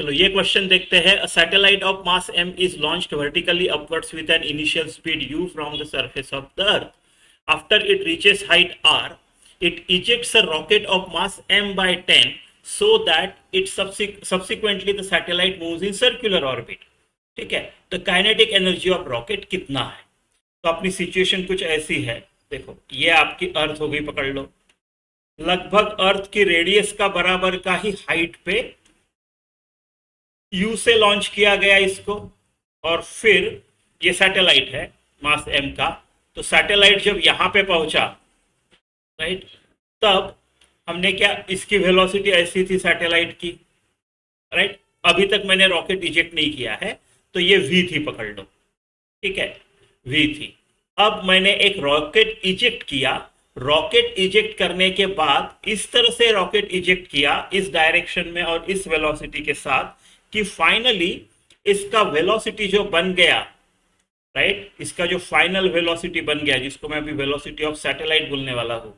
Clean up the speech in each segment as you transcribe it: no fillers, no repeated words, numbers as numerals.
चलो ये क्वेश्चन देखते हैं। A satellite of mass m is launched vertically upwards with an initial speed u from the surface of the earth. After it reaches height r, it ejects a rocket of mass m by 10 so that it subsequently the satellite moves in circular orbit. ठीक है, तो kinetic energy of rocket कितना है? तो अपनी situation कुछ ऐसी है, देखो ये आपकी अर्थ हो गई, पकड़ लो, लगभग अर्थ की रेडियस का बराबर का ही हाइट पे यू से लॉन्च किया गया इसको, और फिर ये सैटेलाइट है मास एम का. तो सैटेलाइट जब यहां पे पहुंचा, राइट, तब हमने क्या, इसकी वेलोसिटी ऐसी थी सैटेलाइट की, राइट. अभी तक मैंने रॉकेट इजेक्ट नहीं किया है, तो ये वी थी, पकड़ लो, ठीक है, वी थी. अब मैंने एक रॉकेट इजेक्ट किया. रॉकेट इजेक्ट करने के बाद इस तरह से रॉकेट इजेक्ट किया, इस डायरेक्शन में और इस वेलोसिटी के साथ, कि फाइनली इसका वेलोसिटी जो बन गया, राइट, इसका जो फाइनल वेलोसिटी बन गया, जिसको मैं अभी वेलोसिटी ऑफ सैटेलाइट बोलने वाला हूं,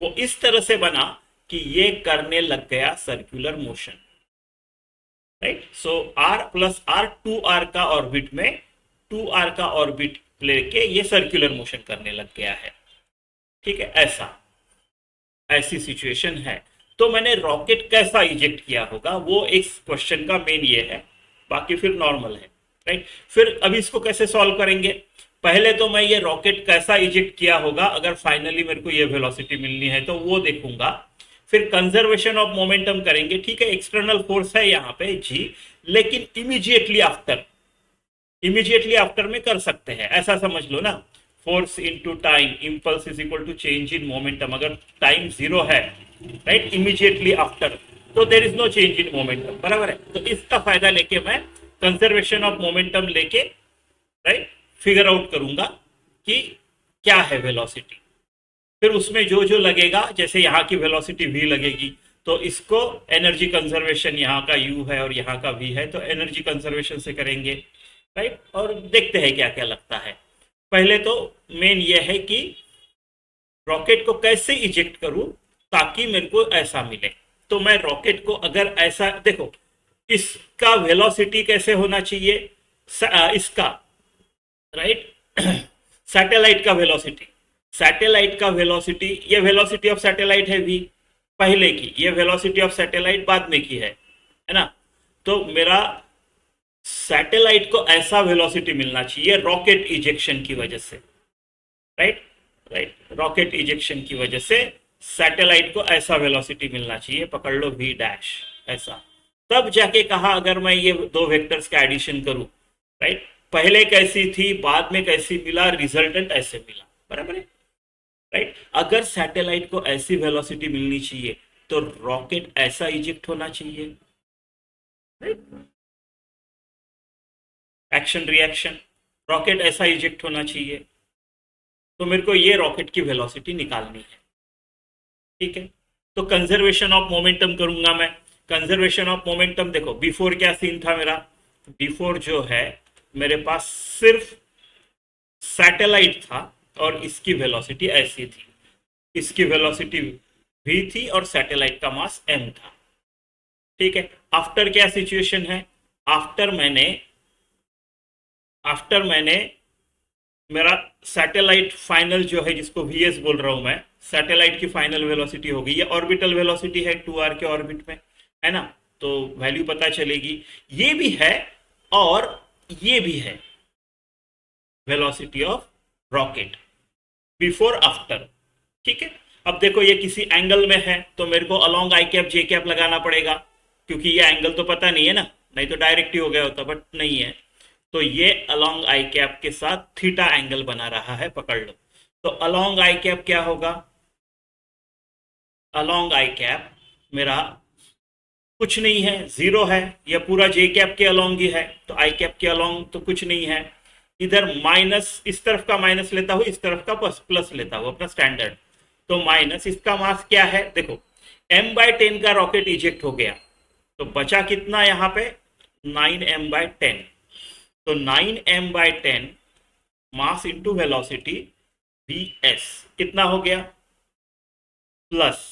वो इस तरह से बना कि ये करने लग गया सर्कुलर मोशन, राइट. सो r प्लस r 2r का ऑर्बिट में 2r का ऑर्बिट लेके ये सर्कुलर मोशन करने लग गया है. ठीक है, ऐसी सिचुएशन है. तो मैंने रॉकेट कैसा इजेक्ट किया होगा, वो एक क्वेश्चन का मेन ये है, बाकी फिर नॉर्मल है, राइट. फिर अभी इसको कैसे सॉल्व करेंगे? पहले तो मैं ये रॉकेट कैसा इजेक्ट किया होगा अगर फाइनली मेरे को ये वेलोसिटी मिलनी है, तो वो देखूंगा. फिर कंजर्वेशन ऑफ मोमेंटम करेंगे. ठीक है, एक्सटर्नल फोर्स है यहाँ पे जी, लेकिन इमीडिएटली आफ्टर में कर सकते हैं, ऐसा समझ लो ना. Force into time, impulse is equal to change in momentum. अगर टाइम जीरो है, राइट, इमीडिएटली आफ्टर, तो there is no change in momentum, बराबर है. तो इसका फायदा लेके मैं कंजर्वेशन ऑफ मोमेंटम लेके, राइट, फिगर आउट करूंगा कि क्या है वेलोसिटी. फिर उसमें जो जो लगेगा, जैसे यहाँ की वेलोसिटी v लगेगी, तो इसको एनर्जी कंजर्वेशन, यहाँ का u है और यहाँ का v है, तो एनर्जी कंजर्वेशन से करेंगे, राइट. और देखते हैं क्या क्या लगता है. पहले तो मेन ये है कि रॉकेट को कैसे इजेक्ट करूं ताकि मेरे को ऐसा मिले. तो मैं रॉकेट को अगर ऐसा, देखो इसका वेलोसिटी कैसे होना चाहिए, इसका, राइट, सैटेलाइट का वेलोसिटी, ये वेलोसिटी ऑफ सैटेलाइट है v पहले की, ये वेलोसिटी ऑफ सैटेलाइट बाद में की है ना. तो मेरा सैटेलाइट को ऐसा वेलोसिटी मिलना चाहिए रॉकेट इजेक्शन की वजह से, राइट, रॉकेट इजेक्शन की वजह से सैटेलाइट को ऐसा वेलोसिटी मिलना चाहिए, पकड़ लो v डैश, ऐसा. तब जाके कहा अगर मैं ये दो वेक्टर्स का एडिशन करूं, राइट, पहले कैसी थी बाद में कैसी मिला, रिजल्टेंट ऐसे मिला, बराबर है, राइट. अगर सैटेलाइट को ऐसी वेलोसिटी मिलनी चाहिए तो रॉकेट ऐसा इजेक्ट होना चाहिए, राइट, एक्शन रिएक्शन, रॉकेट ऐसा इजेक्ट होना चाहिए. तो मेरे को ये रॉकेट की वेलोसिटी निकालनी है. ठीक है, तो कंजर्वेशन ऑफ मोमेंटम करूंगा मैं. कंजर्वेशन ऑफ मोमेंटम, देखो बिफोर क्या सीन था मेरा, बिफोर जो है मेरे पास सिर्फ सैटेलाइट था और इसकी वेलोसिटी ऐसी थी, इसकी वेलोसिटी v थी और सैटेलाइट का मास m था. ठीक है, आफ्टर क्या सिचुएशन है, आफ्टर मैंने मेरा सैटेलाइट फाइनल जो है, जिसको vs बोल रहा हूं मैं, सैटेलाइट की फाइनल वेलोसिटी होगी, ये ऑर्बिटल वेलोसिटी है 2r के ऑर्बिट में, है ना. तो वैल्यू पता चलेगी, ये भी है और ये भी है velocity of rocket before after. ठीक है, अब देखो ये किसी एंगल में है, तो मेरे को अलोंग आई कैप जे कैप लगाना पड़ेगा, क्योंकि ये एंगल तो पता नहीं है ना, नहीं तो डायरेक्ट ही हो गया होता, बट नहीं है. तो ये अलोंग आई कैप के साथ थीटा एंगल बना रहा है, पकड़ लो. तो अलोंग आई कैप क्या होगा, अलोंग आई कैप मेरा कुछ नहीं है, जीरो है, यह पूरा जे कैप के अलोंग ही है, तो आई कैप के अलोंग तो कुछ नहीं है. इधर माइनस, इस तरफ का माइनस लेता हूं, इस तरफ का प्लस लेता हूं, अपना स्टैंडर्ड. तो माइनस, इसका मास क्या है, देखो m/10 का रॉकेट इजेक्ट हो गया, तो बचा कितना यहाँ पे 9m/10. तो 9m/10 mass into velocity vs कितना हो गया, प्लस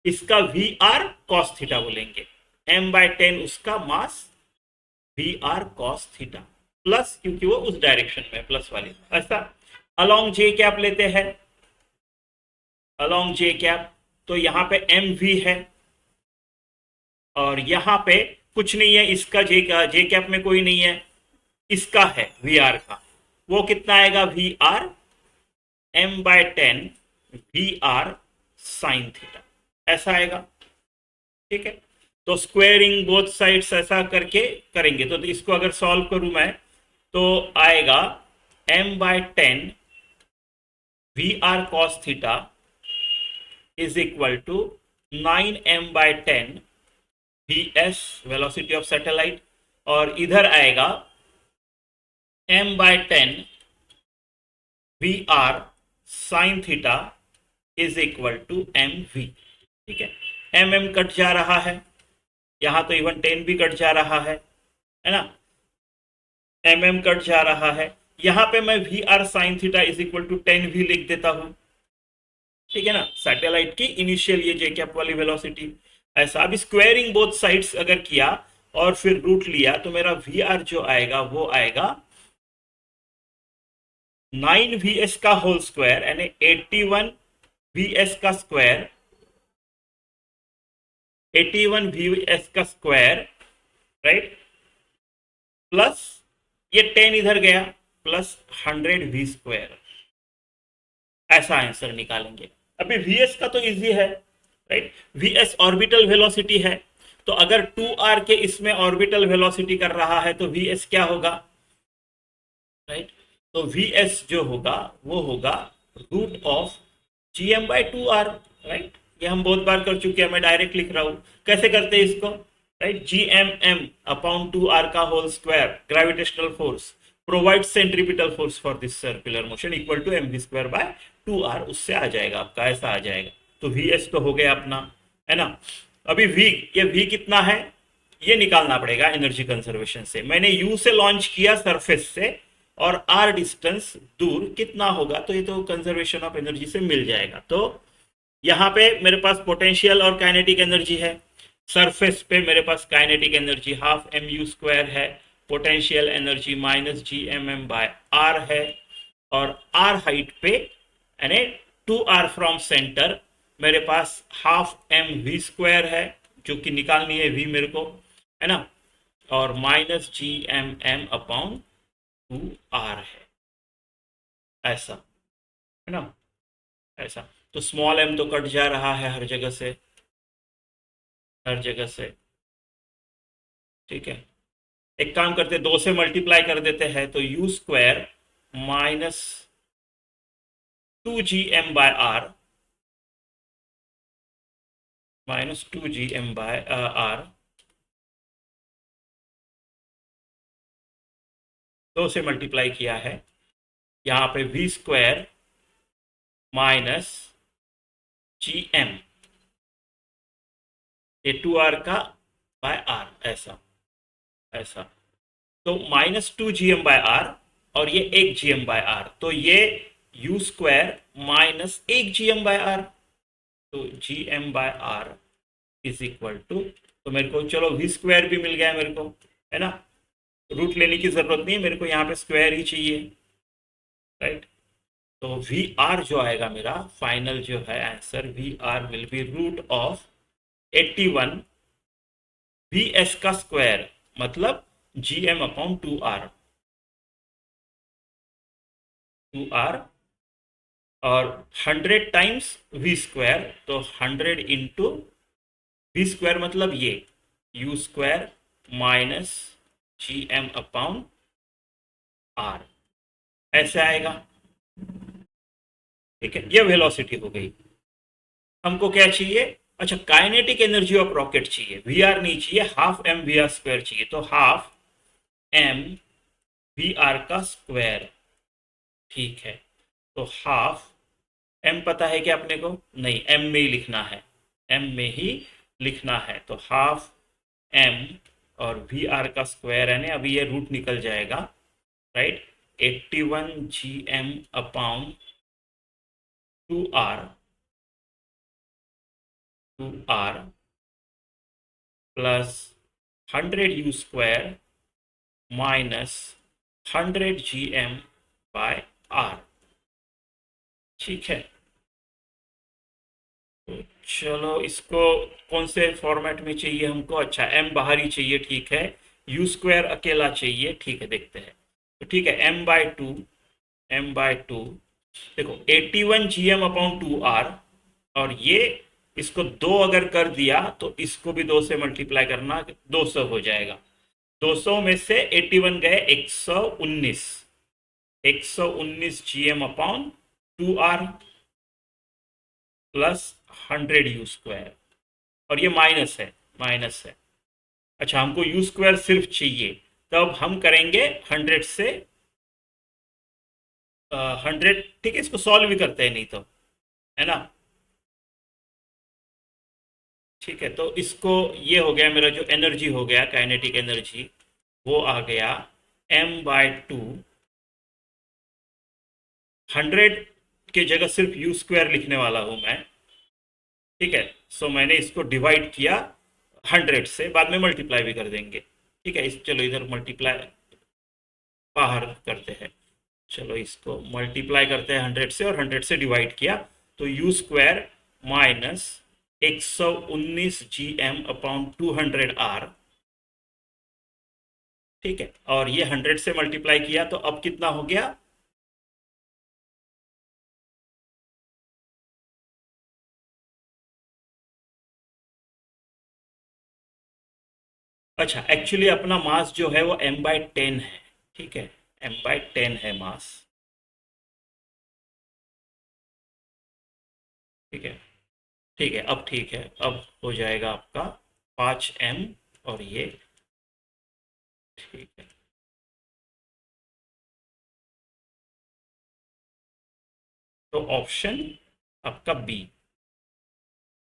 इसका वी आर कॉस थीटा बोलेंगे, m/10 उसका mass v are cos theta plus, क्योंकि वो उस डायरेक्शन में प्लस वाली, ऐसा। अलोंग जे कैप लेते हैं, अलोंग जे कैप, तो यहाँ पे एम वी है और यहाँ पे कुछ नहीं है, इसका जे कैप में कोई नहीं है, इसका है वी आर का, वो कितना आएगा, V R m/10 V R sine theta, ऐसा आएगा। ठीक है, तो स्क्वेयरिंग बोथ साइड्स ऐसा करके करेंगे, तो इसको अगर सॉल्व करूं मैं तो आएगा m/10 V are cos theta is equal to 9m/10 V S velocity of satellite, और इधर आएगा m/10 V R sine theta is equal to M V. ठीक है, एम कट जा रहा है, यहां तो इवन 10 भी कट जा रहा है ना, कट जा रहा है, यहां पे मैं V R sine theta is equal to 10 भी लिख देता हूं। ठीक है ना, सैटेलाइट की इनिशियल ये जे कैप वाली वेलोसिटी, ऐसा। अभी स्क्वेयरिंग बोथ साइड्स अगर किया और फिर रूट लिया तो मेरा वी आर जो आएगा वो आएगा 9 वी एस का होल स्क्वायर यानी 81 वी एस का स्क्वायर, 81 वी एस का स्क्वायर, राइट, प्लस ये 10 इधर गया, प्लस 100 वी स्क्वायर, ऐसा आंसर निकालेंगे। अभी वीएस का तो इजी है, राइट, वीएस ऑर्बिटल वेलोसिटी है, तो अगर 2r के इसमें ऑर्बिटल वेलोसिटी कर रहा है तो वीएस क्या होगा, राइट, तो वीएस जो होगा वो होगा रूट ऑफ gm/2r, राइट, ये हम बहुत बार कर चुके हैं, मैं डायरेक्ट लिख रहा हूं, कैसे करते हैं इसको, राइट, gmm/2r का whole square gravitational force provide centripetal force for this circular motion equal to mv²/2r, उससे आ जाएगा आपका, ऐसा आ जाएगा। तो vs तो हो गया अपना, है ना। अभी v, ये v कितना है ये निकालना पड़ेगा एनर्जी कंजर्वेशन से। मैंने u से लॉन्च किया सरफेस से, और r डिस्टेंस दूर कितना होगा, तो ये तो कंजर्वेशन ऑफ एनर्जी से मिल जाएगा। तो यहाँ पे मेरे पास पोटेंशियल और काइनेटिक एनर्जी है, सरफेस पे मेरे पास काइनेटिक एनर्जी हाफ mu² है, पोटेंशियल एनर्जी -gmm/r है, और r हाइट पे यानी 2r फ्रॉम सेंटर मेरे पास हाफ mv² है, जो कि निकालनी है v मेरे को, है ना, और -gmm/2r है, ऐसा, है ना, ऐसा। तो स्मॉल m तो कट जा रहा है हर जगह से, हर जगह से। ठीक है, एक काम करते 2 से मल्टीप्लाई कर देते हैं, तो u² माइनस 2gm/r -2gm/r, 2 से मल्टीप्लाई किया है, यहाँ पे v² माइनस gm, ये 2r का बाय r, ऐसा, ऐसा। तो -2gm/r और ये 1gm/r, तो ये u² माइनस 1gm/r, तो gm/r इज इक्वल टू, तो मेरे को चलो v² भी मिल गया मेरे को, है ना, रूट लेने की जरूरत नहीं है मेरे को, यहाँ पे स्क्वायर ही चाहिए, राइट। तो वी आर जो आएगा मेरा फाइनल जो है answer, V R will be root of 81 V S का स्क्वायर, मतलब gm/2r, 2r, और 100 टाइम्स v², तो 100 इंटू v² मतलब ये u² माइनस gm/r, ऐसे आएगा। ठीक है, ये वेलोसिटी हो गई। हमको क्या चाहिए, अच्छा, काइनेटिक एनर्जी ऑफ रॉकेट चाहिए, वी आर नहीं चाहिए, हाफ mvr² चाहिए, तो हाफ mvr का स्क्वायर। ठीक है, तो हाफ m पता है क्या अपने को, नहीं, m में ही लिखना है, m में ही लिखना है, तो हाफ m और vr का स्क्वायर है ना, अभी ये रूट निकल जाएगा, right, 81 gm/2r, 2r plus 100 u² minus 100 gm/r। ठीक है, तो चलो इसको कौन से फॉर्मेट में चाहिए हमको? अच्छा, m बाहर ही चाहिए, ठीक है। u² अकेला चाहिए, ठीक है, देखते हैं। तो ठीक है, m/2 देखो 81 gm/2r, और ये इसको 2 अगर कर दिया तो इसको भी 2 से मल्टीप्लाई करना, 200 हो जाएगा। 200 में से 81 गए, 119, 119 gm/2r प्लस 100 u², और ये माइनस है, माइनस है। अच्छा, हमको u² सिर्फ चाहिए, तब हम करेंगे 100 से 100, ठीक है, इसको सॉल्व भी करते हैं नहीं तो, है ना। ठीक है, तो इसको, ये हो गया मेरा जो एनर्जी हो गया, काइनेटिक एनर्जी, वो आ गया m/2। 100 के जगह सिर्फ u² लिखने वाला हूं मैं, ठीक है। सो मैंने इसको डिवाइड किया 100 से, बाद में मल्टीप्लाई भी कर देंगे, ठीक है। इस चलो इधर मल्टीप्लाई बाहर करते हैं, चलो इसको मल्टीप्लाई करते हैं 100 से, और 100 से डिवाइड किया तो u² माइनस 119 gm/200r, ठीक है। और ये 100 से मल्टीप्लाई किया तो अब कितना हो गया? अच्छा, एक्चुअली अपना मास जो है वो m/10 है, ठीक है, m/10 है मास, ठीक है। ठीक है, अब ठीक है, अब हो जाएगा आपका 5m, और ये ठीक है। तो ऑप्शन आपका बी,